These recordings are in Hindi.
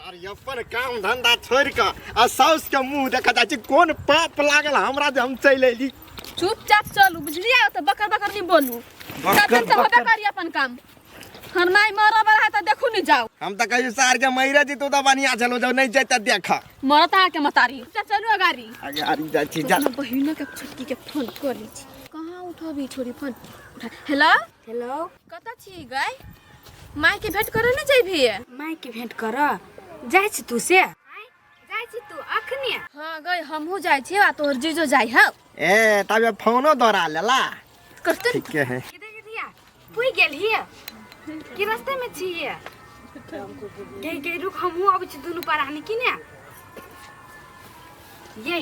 अरे अपन काम धंधा छोड़ के आ साउस के मुंह देखा जाय छै कोन पाप लागल हमरा जे हम चल एली। चुपचाप चलू बुझलिए तो बकर बकर नहीं बोलू तब से होबे करी अपन काम हर माई मरब रहा त देखू नहीं जाओ हम त कहियो सार के मइरे जी तो बढ़िया चलो जाओ नहीं जाय त देखा मरत आ के मतारी चलू गाड़ी आगे आरी जाय छी जा बहिन के छुटकी के फोन कर ली छी कहां उठबी छोरी फोन उठा हेलो हेलो कता छी गई माई के भेंट करे न जाइबी माई के भेंट कर जाय छी तू से जाय छी तू अखनी हां गई हमहू जाय छी आ तोहर जीजो जाय ह ए तबे फोनो दोरा लेला करते ठीक है किधर दिया पुई गेल हिया की रास्ते में छी ये के रुक हमहू आबै छी दुनु पर आनी कि ने ये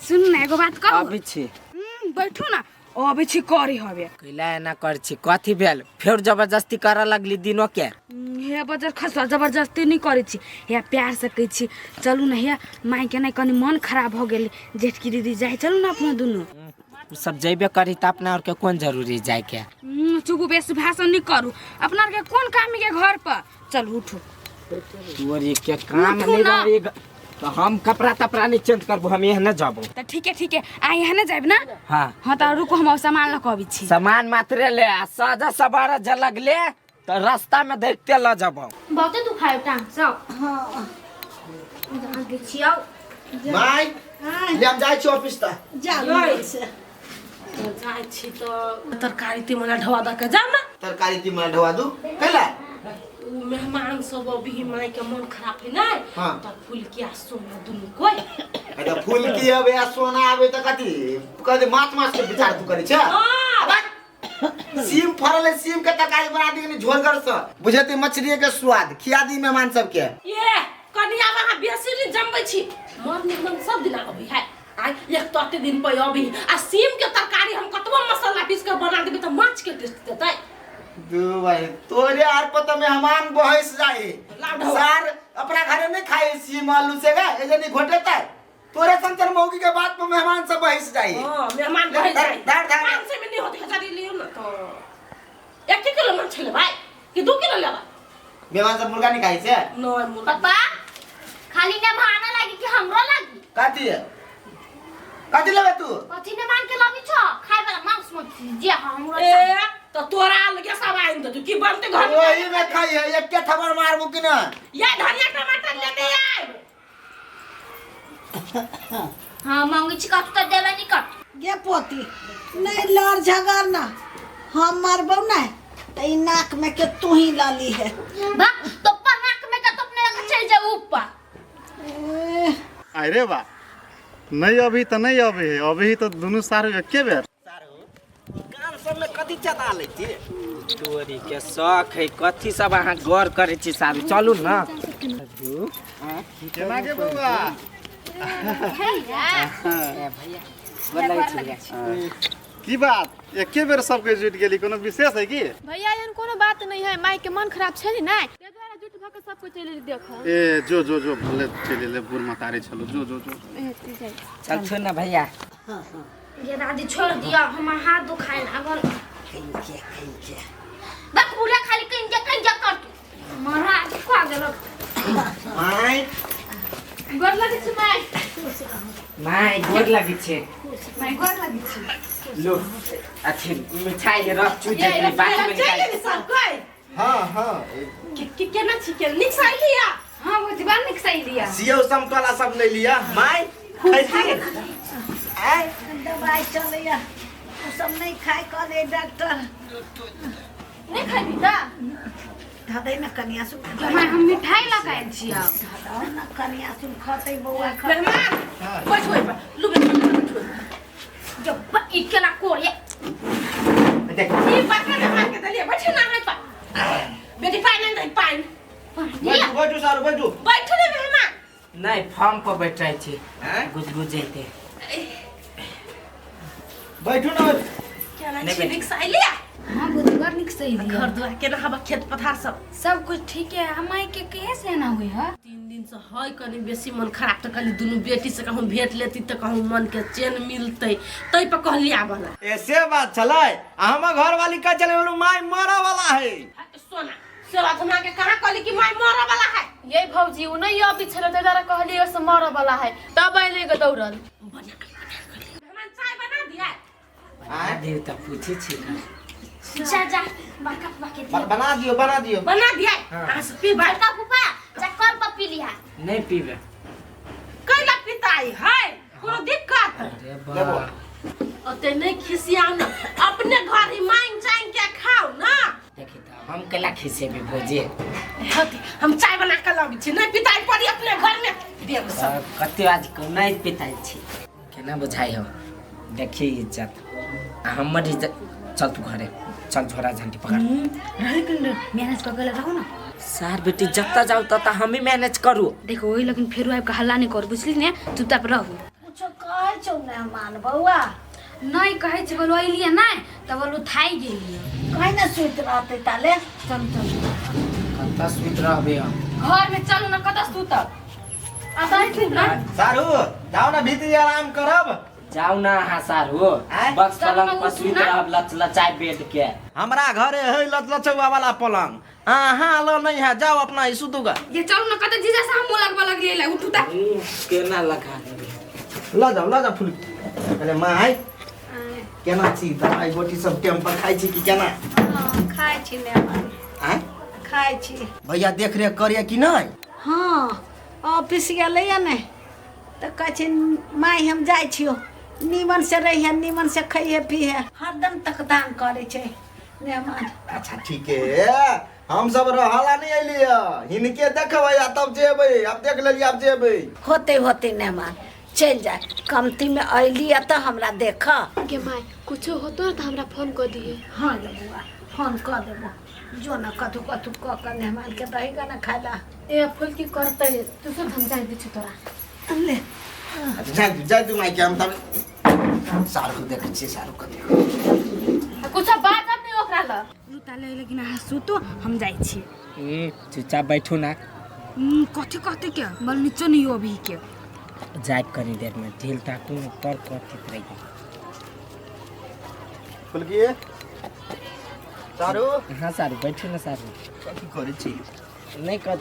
सुन ना एगो बात कहू अभी छी बैठू ना अबै छी करी हबे कैला एना कर छी कथी भेल फेर जबरदस्ती करा लगली दिनो के हे बजर खसा जबरदस्ती नहीं करे छी हे प्यार से कहै छी चलू ना हे माई के नहीं कनी मन खराब हो गेल जेठकी दीदी जाय चलू ना अपना दुनु सब जइबे करी त अपना और के कोन जरूरी जाय के चुगु बेसी भाषण नहीं करू अपना के कोन काम के घर पर चल उठो तोरी के काम नहीं रही तो हम कपड़ा तपड़ा नहीं चेंज करबो हम यहां जाबो त ठीक है आ यहां जाब ना हां हां त रुको हम सामान ल कहबी छी सामान मात्र ले आ साजा सवारा झलक ले तो रास्ता में देखते ल जाबो बहुते दुखाय टांग सब हां आगे छियो माई ले हम जाय छी ऑफिस त जाय छी तो तरकारी तिमला ढवा द के जा ना तरकारी तिमला ढवा दू कैला मेहमान सब अभी माई के मन खराब है ना हां त फूल के सोना दुनु कोई अरे फूल की आबे आ सोना आबे त कथी माछ के विचार तू करे छ सीम फरल है सीम के तरकारी बना दी झोल कर से बुझेती मछली के स्वाद खिया दी मेहमान सब के ये कनिया वहां बेसी नहीं जमबै छी मन एकदम सब दिन अभी है आई एक तोते दिन पे अभी आ सीम के तरकारी हम कतबो मसाला पीस के बना देबे त माछ के टेस्ट देतै दू भाई तोरे आर पर त मेहमान बहस जाए सार अपना घरे नहीं खाए सीम आलू से गा ए जनी घोटेता तोरे संतर मौगी के बात पे मेहमान सब बहस जाए हां मेहमान बहस जाए दार 500 में नहीं होती हजार लियो ना तो 1 किलो माछ ले भाई कि 2 किलो लेबा मेहमान सब मुर्गा नहीं खाई से नहीं मुर्गा पापा खाली ने भाना लागी कि हमरो लागी काती है काती लेबे तू कथि ने मान के लागी छ खाय वाला मांस मत जे हमरो ए तो तोरा लगे सब आइन दे तू की बनते घर में वही में खाई है एक के थबर मारबू कि ना ये धनिया टमाटर लेने आए हां मांगी छी काट त देबे नहीं काट गे पोती नहीं लड़ झगड़ ना हम मारबो ना त ई नाक में के तू ही लाली है बा तो नाक में का तो अपने लग चल जा ऊपर अरे बा नहीं अभी तो नहीं अभी तो दोनों सारू एके बेर गान सब में कथि चता ले छी तोरी के शौक है कथी सब अहाँ गौर करे छी सारू चलू ना केना के बउआ की बात एके बेर सबके जुट गेली कोनो विशेष है की भैया एहन कोनो बात नहीं है माई के मन खराब छै नै ते द्वारा जुट भ के सबको चले देख ए जो भले चले ले बुर मतारे चलो जो चल छोड़ ना भैया ये दादी छोड़ दिया हमर हाथ दुखाए लागल बक बुला खाली कहीं जा कर मारा को आ गेल माई गोर लगे छै माय गोर लगी छे माई गोर लगे छै लो अच्छी मिठाई रख चू जे बात में निकाल सब कोई हां केना छी के निक साई लिया हां वो दीवार निक सही लिया सियो समतोला सब ले लिया माई खैती आई दवाई चलैया तू सब नहीं खाए करे डॉक्टर नहीं खाबी ता धदै न कनिया सु हम मिठाई लगाए छिया धदै न कनिया सु खतै बौआ ख मेहमान बैठ होई पर लुबे जब इतना कोरिया देख ये बाका ना मार के दलिए बैठ ना है पा बेटी पानी नहीं पानी बैठू सारू बैठू बैठ रे मेहमान नहीं फॉर्म पर बैठै छी गुजगुजेते बैठू ना केना छी निक साई लिया हां वो दीवार निक सही लिया घर दुआर केना हवा खेत पथार सब कुछ ठीक है हमाई के कैसे ना हुई है 3 दिन से है कनी बेसी मन खराब त कली दुनु बेटी से कहूं भेट लेती त कहूं मन के चैन मिलतै तै पर कहलिया बना ऐसे बात चलै हम घर वाली का चले माई मरा वाला है सोना सेवा धुना के कहां कहली कि माय मरे वाला है। ये भौजी उ नहीं अभी छले त जरा कहलिए से मर वाला है तब आइले के दौड़ल। मेहमान चाय बना दिया। आ दे त पूछे छी जा जा बड़का फुफा के बना दियो बना दिया। हां से पी भाई बड़का फुफा जा कल पर पी लिया। नहीं पीबे कैला पिताई है कोनो दिक्कत। अरे बा ओते नहीं खिसियाओ ना अपने घर ही मांग चांग के खाओ ना। देखि त हम केला खिसे भी भोजे होती हम चाय बना के लाबी छी नहीं पिताई पड़ी अपने घर में देव सब। कते आज को नहीं पिताई छी केना बुझाई हो देखी इज्जत आ हमर इज्जत। चल तू घरे चल झोरा झंटी पकड़ रही के मैनेज कर के लगाओ ना। सार बेटी जत्ता जाऊ तता हम ही मैनेज करू। देखो वही लेकिन फिर आब के हल्ला नहीं कर बुझली ने चुपचाप रहू। कुछो कहै छौ मेहमान बौआ नहीं कहे छ बोलो अइलिए नहीं त बोलो थाई गेलिए। कहीं ना सुत रहते ताले। चल चल कत्ता सुत रहबे हम घर में चलो ना कत सुत अब आई ठीक ना। सारू जाओ ना भीतर आराम करब। जाऊ ना हासार हो बस पलंग पर सुत रहब लचलचाय बेड के। हमरा घरे है लचलचौआ वाला पलंग अहाँ लो नहीं है जाओ अपना ही सुतूगा। ये चलो ना कत जीजा से हम लगवा ले उठू ता केना लगा ल जाओ फुल अरे माँ आई केना छी दवाई गोटी सब टाइम पर खाई छी कि केना। हां खाइ छी मेहमान आय खाइ छी। भैया देख रेख करिए कि नहीं। हां ऑफिस गेलै या नहीं त कहै छी माय हम जाइ छियो नीमन से रहिए नीमन से खाइए पिए हरदम तकदान करे छै मेहमान। अच्छा ठीक है हम सब रहला नहीं अइलिए हिनके देखबै आ तब जेबै अब देख लेलिए अब जेबै। होते मेहमान चल जाए कमती में अइली त हमरा देख। के माय कुछ होतो त हमरा फोन कर दिए। हाँ रे बुआ फोन कर देबो जो न कथु कथु क के मेहमान के दहीगा न खाला। ए फूल की करते तू सब हम जाई बिछ तोरा ले अच्छा जाय तू माई के हम तब सारू देख छी सारू कते कुछ बात नहीं ओकरा ल लुटा ले लेकिन आ सुतो हम जाई छी। चुपचाप बैठू ना कथि कहते के बल नीचे नहीं हो अभी के जाए करी देर में ढील टाटू कर कथि रही फुलकी सारू हाँ सारू बैठू ना सारू कथि करै छी नहीं कर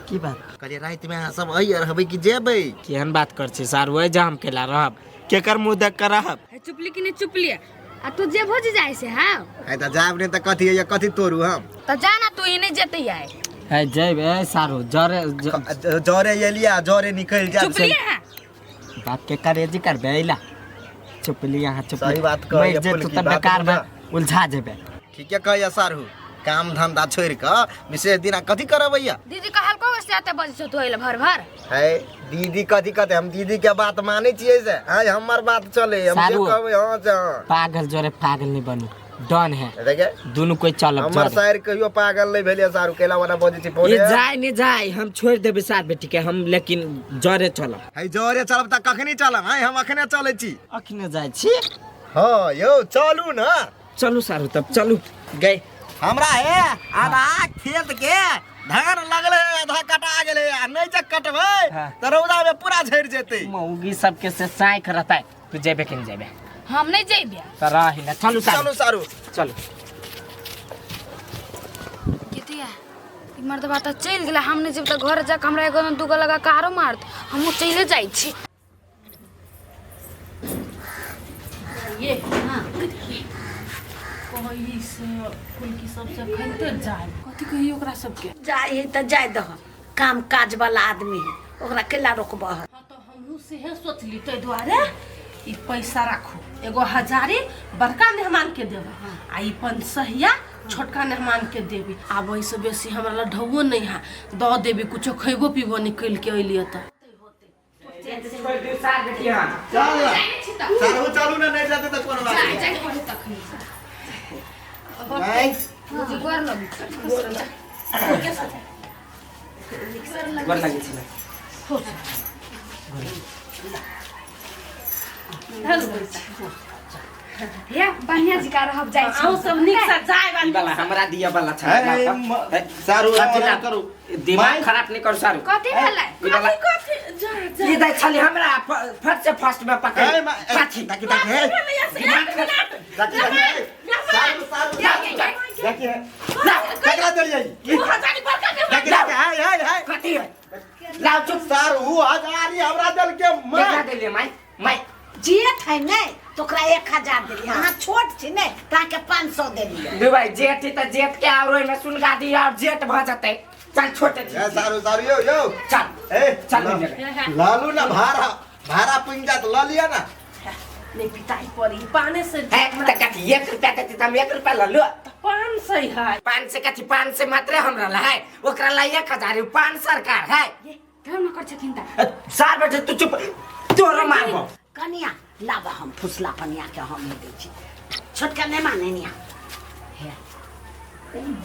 की बात कहलिए रात में अहाँ सब अइए रहबै कि जेबै। केहन बात कर छी सारू ए जाम केला रहब केकर मुंह देख कर रहब। चुपली कि नहीं चुपली आ तू जे भोज जाए से हां आइ त जाब ने त कथि है कथि तोरू हम त जाना तू इने जेते आए है जय ए सारू जरे जरे एलिया जरे निकल जा। चुपली है बात के करेजी कर बेला चुपली यहाँ चुपली सही बात कह मैं जे तू त बेकार में उलझा जेबे। ठीक है कहया सारू काम धंधा छोड़ के विशेष दिन कथि करब भैया। दीदी कहल को से आते बजे से तू आइले भर भर है दीदी कथि कहते हम दीदी के बात माने छियै से है हमर बात चले हम जे सारू, कहबै हां से पागल जोरे पागल नहीं बनू डन है देखे दोनों कोई चलब हमर शायर कहियो पागल नहीं भेलिए सारू केला वाला बजे छी पोले। ये जाए नहीं जाए हम छोड़ देबे सार बेटी के हम लेकिन जरे चलब। है जरे चलब त कखनी चलब है हम अखने चलै छी। अखने जाए छी हां यौ चलू ना चलू सारू तब चलू गए हमरा है आधा खेत के धान लगले आधा कटा गेले आ नहीं जे कटबै हाँ। त रौदा में पूरा झड़ जेतै। मौगी सबके से साइक रहता है तू जेबे कि नहीं जेबे हम नहीं जइबे त रही ना चलू सारू चलू सारू चलू कितिया मर्दबा त चल गेला हम नहीं जब त घर जा हमरा एगो न दुगो लगा कारो मारत हम चले जाई छी। ये हां कोई से फूल की सबसे खनते जाए कथि कही ओकरा सबके जाए त जाए दह काम काज वाला आदमी है ओकरा केला रोकबह। हाँ तो हमहू से सोचली ताहि दुआरे ई पैसा राखू एगो 1000 बड़का मेहमान के देब आ ई 500 छोटका मेहमान के देबी। आब ऐसे बेसी हमरा ल ढौओ नहीं है द देबी कुछो खैबो पीबो निकल के अइलिए त सारू चलू ना नहीं जाते त कोन बात जाई पड़ी तखनी नहीं मुझे गोर लगी गोर लगे छी हे बढ़िया जी का रहब जाई छी। आओ सब निक से जाए ई वाला हमरा दिया वाला छ सारू आराम करू दिमाग खराब नहीं करू सारू कथि भेलै ई वाला ये दे छली हमरा फट से फर्स्ट में पकड़ ए, पाछी ताकि ताकि है एक मिनट देखिए ककरा दे जाई तू हजारी बड़का के देखिए हाय कथी है लाओ चुप सर हु हजारी हमरा दल के केकरा मैं देलिए माय जेठ है नहीं तो ओकरा 1000 देली अहाँ छोट छी नहीं ताके 500 देली दे भाई जेठ ही त जेठ के और में सुन गादी और जेठ भ जते चल छोटे ए सारू यो चल ए चल लालू ना भाड़ा पुंग जात ल लिया ना नहीं पिटाई पड़ी पाने से है त कथी 1 रुपया देती त हम 1 रुपया ल लो 500 है 500 कथी 500 मात्र हमरा ला है ओकरा ला 1000 5 सरकार है केहन न कर छथिन त सार बेटे तू चुप तोरा मारबो कनिया लाबा हम फुसला पनिया के हम नहीं दै छी छोटका नहीं माने निया हे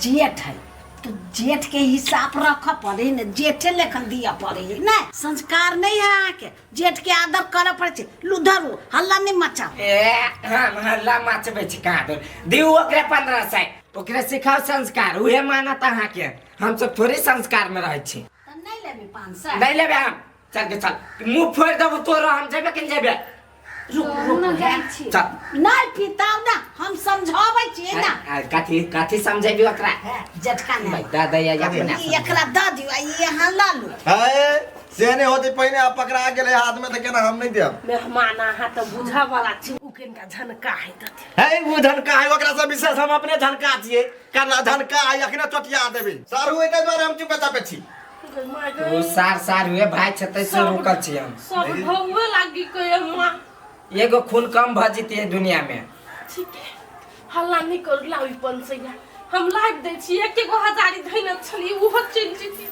जेठ है तो जेठ के हिसाब रख पड़े न जेठे लेखन दिया पड़े ना संस्कार नहीं है आके जेठ के आदर करे पड़े छै लुधरू हल्ला नहीं मचा ए हम हल्ला मचबे छी कहां दो दिउ ओकरे 1500 ओकरे सिखाओ संस्कार उहे मानत अहाँ के हम सब थोड़ी संस्कार में रहै छी त नहीं लेबे 500 नहीं लेबे हम चल के चल मुंह फोड़ देबो तोरो हम जेबे कि जेबे रुक जाई छी चल नहीं पिताव ना हम समझाबै छी ना कथी समझेबी ओकरा जेठका भाई नहीं दादा या अपना ई एकरा द दियो ई यहाँ लालू है सेने होती पहिने आप पकड़ा गेले हाथ में त केना हम नहीं देब मेहमान आहा तो बुझा वाला छी उकेन का झनका है तते है वो धनका है ओकरा से विशेष हम अपने धनका छिए करला धनका है अखने टटिया देबे सारू एते द्वारे हम चुप चापे छी ओ सार हुए भाई छते से रुकल छी हम सब भौवे लागी के मां एगो खून कम भ जती है दुनिया में ठीक है हल्ला नहीं कर लाउ 500 हम लाग दे छी एक एगो हजारी धइने छली वो चल जीती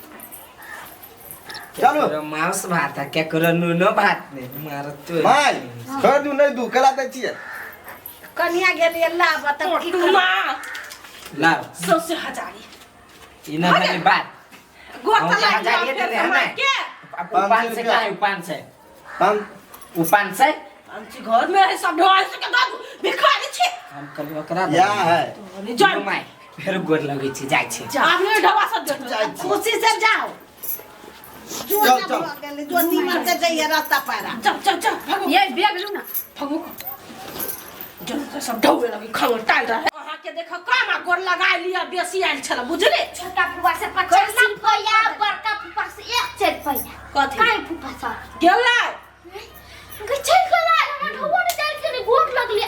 चलो तोरो मांस भात है केकरो नुनो भात नहीं मार तो माय कर दू नहीं दू कला दे छिए कनिया गेलिए लाबा त की कर मां ला 100 से हजारी इना वाली बात गोता हम लाग 1000 ये दे रहे हैं के अब 500 का है 500 हम वो 500 हमची घर में है सब ढोल से के दादू भिखारी छी हम कल ओकरा या है नहीं जाय माय फेर गोर लगै छी जाय छी आपने ढवा सब देख जाय छी खुशी से जाओ जो चल, ना चल। बुआ गेले जो नीमन से जाइए रास्ता पारा चल भगो ये बेग लू ना भगो जन सब ढौवे लगी खाओ टाल रहा है वहां के देखो कामा गोर लगा लिया बेसी आइल छला बुझले छोटा फुफा से 50 रुपया बड़का फुफा से 1 रुपया कथी काय फुफा सा गेला के चल गला हमरा ढोबो ने चल के गोट लगले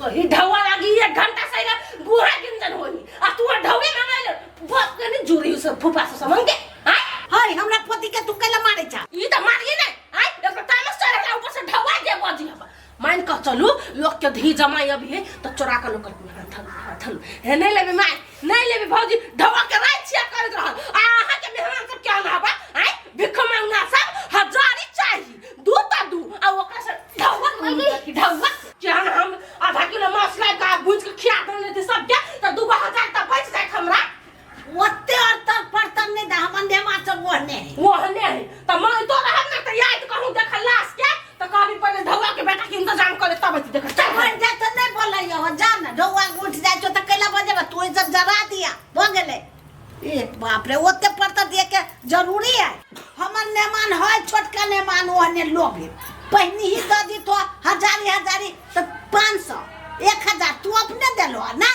वही ढवा लगी 1 घंटा से बुहा गिंजन होई आ तू ढवे मंगाइल बाप के नहीं जुरी से फुफा से समंगे हां हाय हमरा पति के तू कैला मारे छा ई त मारिए नहीं हां एक तामस चढ़ला ऊपर से ढवा दे बजी हबा मान का चलू लोग के धी जमाई अभी है तो चोरा के लोग थल है नहीं लेबे माय नहीं लेबे भौजी ढवा के रात छिया करत रहल आ अहाँ के मेहमान सब क्या ना बा हां भिख मांगना सब हजारी चाहिए दू आ ओकरा से ढवा की ढवा जान हम आधा किलो मसला का भूज के खिया देले थे सब के तो 2000 तक बच जाए हमरा ओते और तर पड़तन नहीं दा हमन दे मार सब ओहने वो हने त मैं तो रहब ना त याद कहूं देख लाश के त कभी पहले ढवा के बेटा के इंतजाम करे तब देख चल मन जा तो नहीं बोलै हो जान ढौआ उठ जाय तो कैला बजेबा तू इज्जत जरा दिया हो गेले ए बाप रे ओते पड़ता दे के जरूरी है हमन मेहमान है छोटका मेहमान ओहने लोभी पहनी ही द दी तो हजारी तो 500 1000 तू अपने देलो ना